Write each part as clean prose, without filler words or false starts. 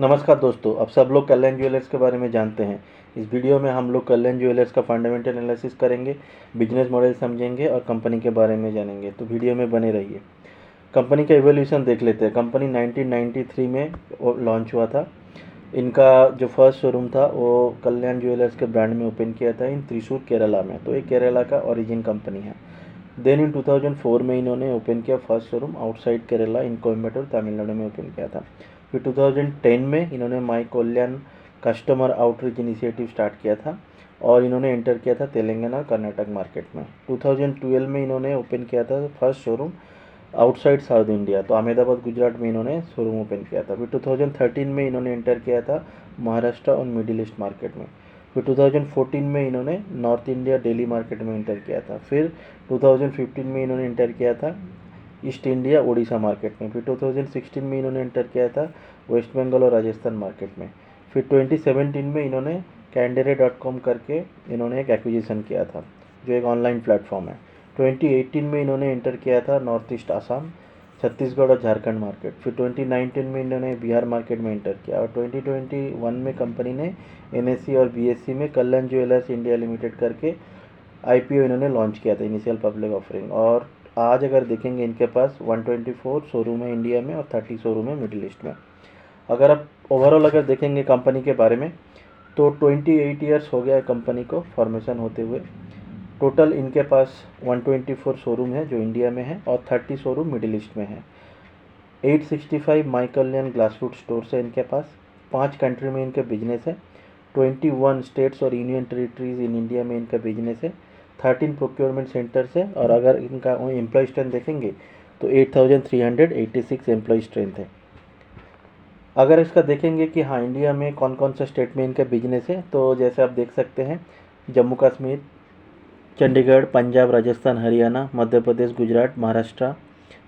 नमस्कार दोस्तों, अब सब लोग कल्याण ज्वेलर्स के बारे में जानते हैं। इस वीडियो में हम लोग कल्याण ज्वेलर्स का फंडामेंटल एनालिसिस करेंगे, बिजनेस मॉडल समझेंगे और कंपनी के बारे में जानेंगे। तो वीडियो में बने रहिए। कंपनी का इवोल्यूशन देख लेते हैं। कंपनी 1993 में लॉन्च हुआ था। इनका जो फर्स्ट शोरूम था वो कल्याण ज्वेलर्स के ब्रांड में ओपन किया था इन त्रिशूर केरला में। तो ये केरला का ओरिजिन कंपनी है। देन इन 2004 में इन्होंने ओपन किया फर्स्ट शोरूम आउटसाइड केरला इन कोयम्बटूर तमिलनाडु में ओपन किया था। फिर 2010 में इन्होंने माई कल्याण कस्टमर आउटरीच इनिशिएटिव स्टार्ट किया था और इन्होंने एंटर किया था तेलंगाना और कर्नाटक मार्केट में। 2012 में इन्होंने ओपन किया था first showroom outside south India, तो अहमदाबाद गुजरात में इन्होंने शोरूम ओपन किया था। फिर 2013 में इन्होंने एंटर किया था महाराष्ट्र और मिडिल ईस्ट मार्केट में। फिर 2014 में इन्होंने नॉर्थ इंडिया दिल्ली मार्केट में एंटर किया था। फिर 2015 में इन्होंने एंटर किया था ईस्ट इंडिया उड़ीसा मार्केट में। फिर 2016 में इन्होंने एंटर किया था वेस्ट बंगाल और राजस्थान मार्केट में। फिर 2017 में इन्होंने कैंडेरे.com करके इन्होंने एक एक्विजिशन किया था जो एक ऑनलाइन प्लेटफॉर्म है। 2018 में इन्होंने एंटर किया था नॉर्थ ईस्ट आसाम, छत्तीसगढ़ और झारखंड मार्केट। फिर 2019 में इन्होंने बिहार मार्केट में एंटर किया और 2021 में कंपनी ने NSE और BSE में कल्याण ज्वेलर्स इंडिया लिमिटेड करके IPO इन्होंने लॉन्च किया था, इनिशियल पब्लिक ऑफरिंग। और आज अगर देखेंगे इनके पास 124 शोरूम है इंडिया में और 30 शोरूम है मिडिल ईस्ट में। अगर आप ओवरऑल अगर देखेंगे कंपनी के बारे में तो 28 ईयर्स हो गया है कंपनी को फॉर्मेशन होते हुए। टोटल इनके पास 124 शोरूम है जो इंडिया में है और 30 शोरूम मिडिल ईस्ट में है। 865 माई कल्याण ग्लासरूट स्टोर्स है इनके पास। 5 कंट्री में इनका बिजनेस है। 21 स्टेट्स और यूनियन टेरिटरीज इन इंडिया में इनका बिजनेस है। 13 प्रोक्योरमेंट सेंटर्स है और अगर इनका एम्प्लॉय स्ट्रेंथ देखेंगे तो 8386 एम्प्लॉय स्ट्रेंथ है। अगर इसका देखेंगे कि हाँ इंडिया में कौन कौन सा स्टेट में इनका बिजनेस है, तो जैसे आप देख सकते हैं Jammu Kashmir, Chandigarh, Punjab, Rajasthan, Haryana, Madhya Pradesh, Gujarat, Maharashtra,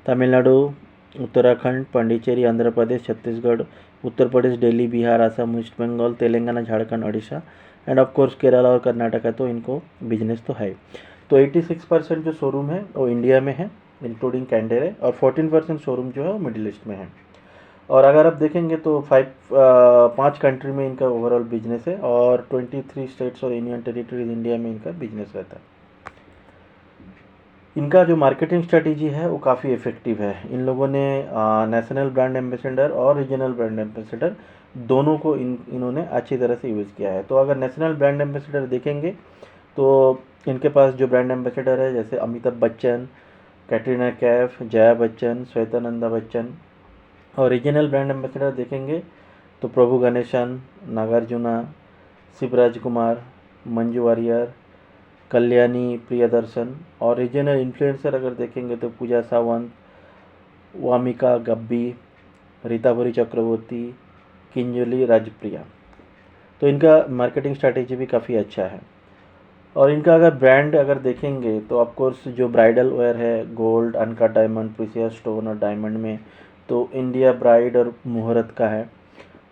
Tamil Nadu, Uttarakhand, Pondicherry, Andhra Pradesh, Chhattisgarh, Uttar Pradesh, Delhi, Bihar, Assam, west Bengal, Telangana, Jharkhand, Orissa and of course Kerala और कर्नाटका। तो इनको बिजनेस तो है। तो 86% जो शोरूम है वो इंडिया में है इंक्लूडिंग कैंडेरे और 14% शोरूम जो है वो मिडिल ईस्ट में है। और अगर आप देखेंगे तो 5 कंट्री में इनका ओवरऑल बिजनेस है और 23 स्टेट्स और यूनियन टेरिटरीज इंडिया में इनका बिजनेस रहता है। इनका जो मार्केटिंग स्ट्रेटेजी है वो काफ़ी इफ़ेक्टिव है। इन लोगों ने नेशनल ब्रांड एम्बेसडर और रीजनल ब्रांड एम्बेसडर दोनों को इन्होंने अच्छी तरह से यूज़ किया है। तो अगर नेशनल ब्रांड एम्बेसडर देखेंगे तो इनके पास जो ब्रांड एम्बेसडर है जैसे अमिताभ बच्चन, कैटरीना कैफ, जया बच्चन, श्वेता नंदा बच्चन। और रीजनल ब्रांड एम्बेसडर देखेंगे तो प्रभु गणेशन, नागार्जुना, शिवराज कुमार, मंजू वारियर, कल्याणी प्रियदर्शन। और रीजनल इन्फ्लुएंसर अगर देखेंगे तो पूजा सावंत, वामिका गब्बी, रीताभरी चक्रवर्ती, किंजली राजप्रिया। तो इनका मार्केटिंग स्ट्रैटेजी भी काफ़ी अच्छा है। और इनका अगर ब्रांड अगर देखेंगे तो ऑफकोर्स जो ब्राइडल वेयर है gold, uncut diamond, precious stone और डायमंड में तो इंडिया ब्राइड और मुहूर्त का है।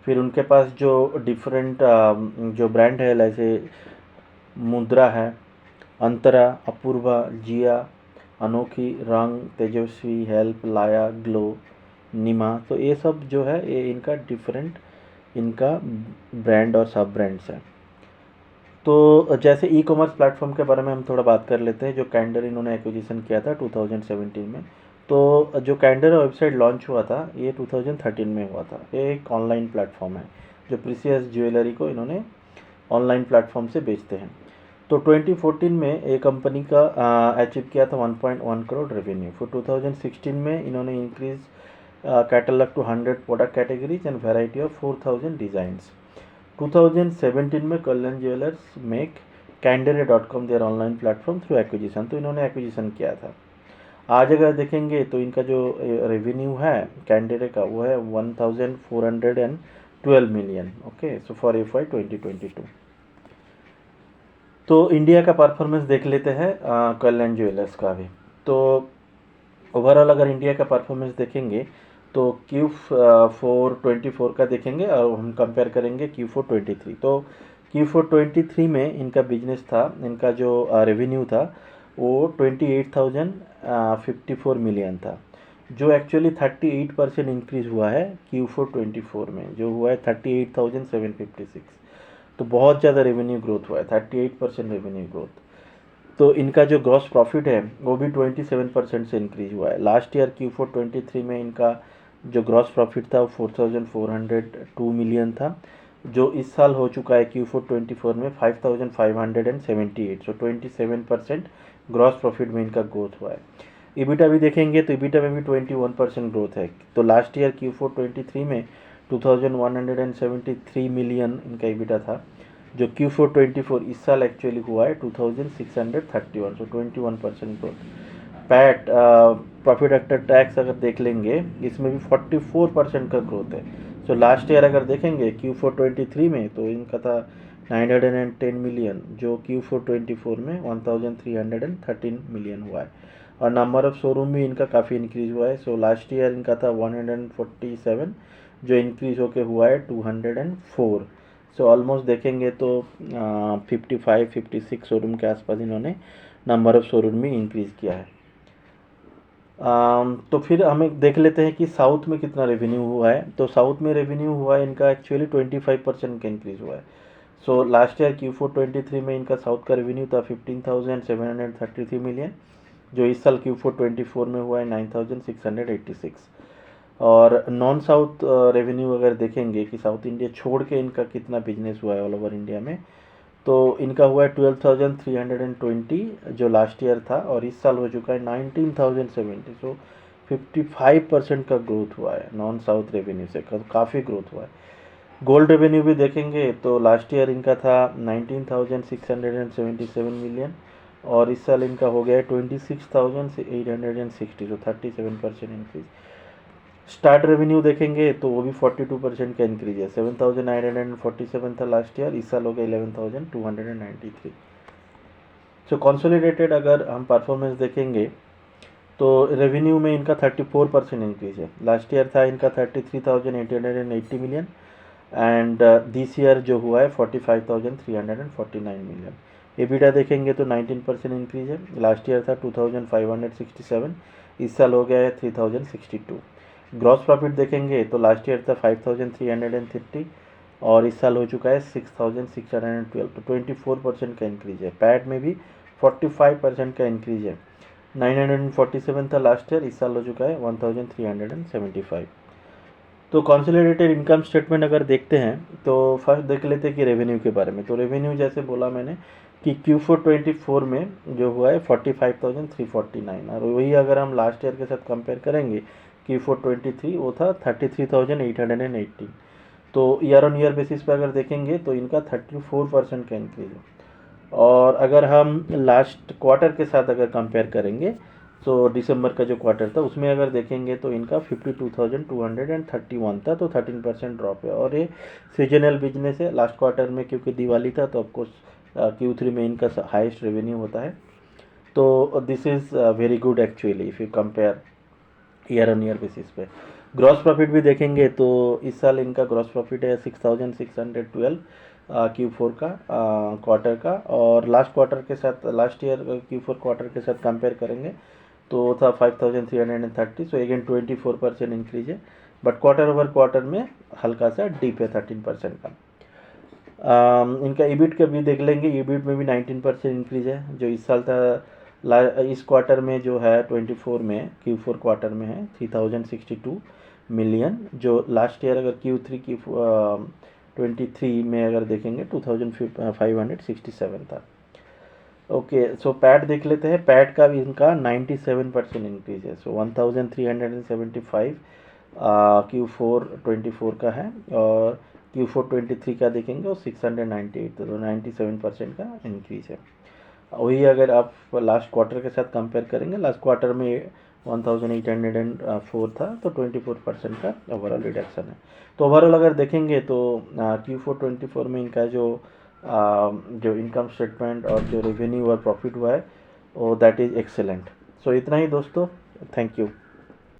फिर उनके पास जो डिफरेंट जो ब्रांड है जैसे मुद्रा है, अंतरा, अपूर्वा, जिया, अनोखी, रंग, तेजस्वी, हेल्प, लाया, ग्लो, निमा। तो ये सब जो है ये इनका डिफरेंट इनका ब्रांड और सब ब्रांड्स हैं। तो जैसे ई कॉमर्स प्लेटफॉर्म के बारे में हम थोड़ा बात कर लेते हैं जो कैंडर इन्होंने एक्विजिशन किया था 2017 में। तो जो कैंडर वेबसाइट लॉन्च हुआ था ये 2013 में हुआ था। ये एक ऑनलाइन प्लेटफॉर्म है जो प्रीसियस ज्वेलरी को इन्होंने ऑनलाइन प्लेटफॉर्म से बेचते हैं। तो 2014 में ये कंपनी का अचीव किया था 1.1 करोड़ रेवेन्यू। फिर 2016 में इन्होंने increase catalogue to 100 product categories and variety of 4000 designs. 2017 में Kalyan Jewellers make Candere dot com their online platform through acquisition. तो इन्होंने एक्विजिशन किया था। आज अगर देखेंगे तो इनका जो रेवेन्यू है कैंडेरे का वो है 1412 million. Okay, so for FY 2022। तो इंडिया का परफॉर्मेंस देख लेते हैं कल्याण ज्वेलर्स का भी। तो ओवरऑल अगर इंडिया का परफॉर्मेंस देखेंगे तो Q4 24 का देखेंगे और हम कंपेयर करेंगे Q4 23। तो Q4 23 में इनका बिजनेस था, इनका जो रेवेन्यू था वो 28,054 मिलियन था जो एक्चुअली 38% इंक्रीज हुआ है Q4 24 में, जो हुआ है 38,756। तो बहुत ज़्यादा रेवेन्यू ग्रोथ हुआ है, 38% रेवेन्यू ग्रोथ। तो इनका जो ग्रॉस प्रॉफिट है वो भी 27% से इंक्रीज हुआ है। लास्ट ईयर Q4 23 में इनका जो ग्रॉस प्रॉफिट था वो 4,402 मिलियन था, जो इस साल हो चुका है Q4 24 में 5,578। सो 27% ग्रॉस प्रॉफिट में इनका ग्रोथ हुआ है। ईबिटा भी देखेंगे तो ईबिटा में भी 21% ग्रोथ है। तो लास्ट ईयर Q4 23 में 2,173 मिलियन इनका ईबिटा था, जो Q4 24 इस साल एक्चुअली हुआ है 2,631। सो 21% growth. PAT profit after tax अगर देख लेंगे, इसमें भी 44% का ग्रोथ है। सो लास्ट ईयर अगर देखेंगे Q4 23 में तो इनका था 910 मिलियन, जो Q4 24 में 1,313 मिलियन हुआ है। और नंबर ऑफ शोरूम भी इनका काफ़ी इंक्रीज हुआ है। सो लास्ट ईयर इनका था 147, जो इंक्रीज होके हुआ है 204। सो ऑलमोस्ट देखेंगे तो 55-56 शोरूम के आसपास इन्होंने नंबर ऑफ शोरूम में इंक्रीज किया है। तो फिर हमें देख लेते हैं कि साउथ में कितना रेवेन्यू हुआ है। तो साउथ में रेवेन्यू हुआ है इनका एक्चुअली 25% का इंक्रीज हुआ है। सो लास्ट ईयर Q4 23 में इनका साउथ का रेवेन्यू था 15,733 मिलियन, जो इस साल Q4 24 में हुआ है 9,686। और नॉन साउथ रेवेन्यू अगर देखेंगे कि साउथ इंडिया छोड़ के इनका कितना बिजनेस हुआ है ऑल ओवर इंडिया में, तो इनका हुआ है 12,320, जो लास्ट ईयर था, और इस साल हो चुका है 19,070। सो 55% का ग्रोथ हुआ है नॉन साउथ रेवेन्यू से, काफ़ी ग्रोथ हुआ है। गोल्ड रेवेन्यू भी देखेंगे तो लास्ट ईयर इनका था 19,677 मिलियन, और इस साल इनका हो गया है 26,860। तो 37% इंक्रीज। स्टार्ट रेवेन्यू देखेंगे तो वो भी 42% का इंक्रीज है। 7,947 था लास्ट ईयर, इस साल हो गया 11,293। सो कंसोलिडेटेड अगर हम परफॉर्मेंस देखेंगे तो रेवेन्यू में इनका 34% इंक्रीज है। लास्ट ईयर था इनका 33,880 मिलियन, एंड दिस ईयर जो हुआ है 45,349 मिलियन। एबिटा देखेंगे तो 19% इंक्रीज है। लास्ट ईयर था 2,567, इस साल हो गया है 3,062। ग्रॉस प्रॉफिट देखेंगे तो लास्ट ईयर था 5,330, और इस साल हो चुका है 6,612। तो 24% का इंक्रीज है। पैट में भी 45% का इंक्रीज है। 947 था लास्ट ईयर, इस साल हो चुका है 1,375। तो कंसोलिडेटेड इनकम स्टेटमेंट अगर देखते हैं तो फर्स्ट देख लेते हैं कि रेवेन्यू के बारे में। तो रेवेन्यू जैसे बोला मैंने कि Q4 24 में जो हुआ है 45,349, और वही अगर हम लास्ट ईयर के साथ कंपेयर करेंगे Q4 23, वो था 33,818। तो ईयर ऑन ईयर बेसिस पर अगर देखेंगे तो इनका 34% का इंक्रीज है। और अगर हम लास्ट क्वार्टर के साथ अगर कंपेयर करेंगे तो दिसंबर का जो क्वार्टर था उसमें अगर देखेंगे तो इनका 52,231 था, तो 13% ड्रॉप है। और ये सीजनल बिजनेस है। लास्ट क्वार्टर में क्योंकि दिवाली था तो ऑफकोर्स Q3 में इनका हाईएस्ट रेवेन्यू होता है। तो this is very good actually if you compare year on year basis पे। ग्रॉस प्रॉफिट भी देखेंगे तो इस साल इनका ग्रॉस प्रॉफिट है 6,612 Q4 का क्वार्टर का, और लास्ट क्वार्टर के साथ लास्ट ईयर Q4 क्वार्टर के साथ कंपेयर करेंगे तो था 5,330। सो अगेन 24% इंक्रीज है, बट क्वार्टर ओवर क्वार्टर में हल्का सा डिप है 13% का। इनका ईबिट का भी देख लेंगे, ईबिट में भी 19% इंक्रीज है, जो इस साल था इस क्वार्टर में जो है 24 में Q4 क्वार्टर में है 3,062 मिलियन, जो लास्ट ईयर अगर Q3 की 23 में अगर देखेंगे 2,567 था। ओके, सो पैट देख लेते हैं। पैट का भी इनका 97% इंक्रीज है। सो 1,375 Q4 24 का है, और Q4 23 का देखेंगे और 698, तो 97% का इंक्रीज है। वही अगर आप लास्ट क्वार्टर के साथ कंपेयर करेंगे, लास्ट क्वार्टर में 1,804 था, तो 24% का ओवरऑल रिडक्शन है। तो ओवरऑल अगर देखेंगे तो Q4 24 में इनका जो इनकम स्टेटमेंट और जो रेवेन्यू और प्रॉफिट हुआ है वो दैट इज़ एक्सेलेंट। सो इतना ही दोस्तों, थैंक यू।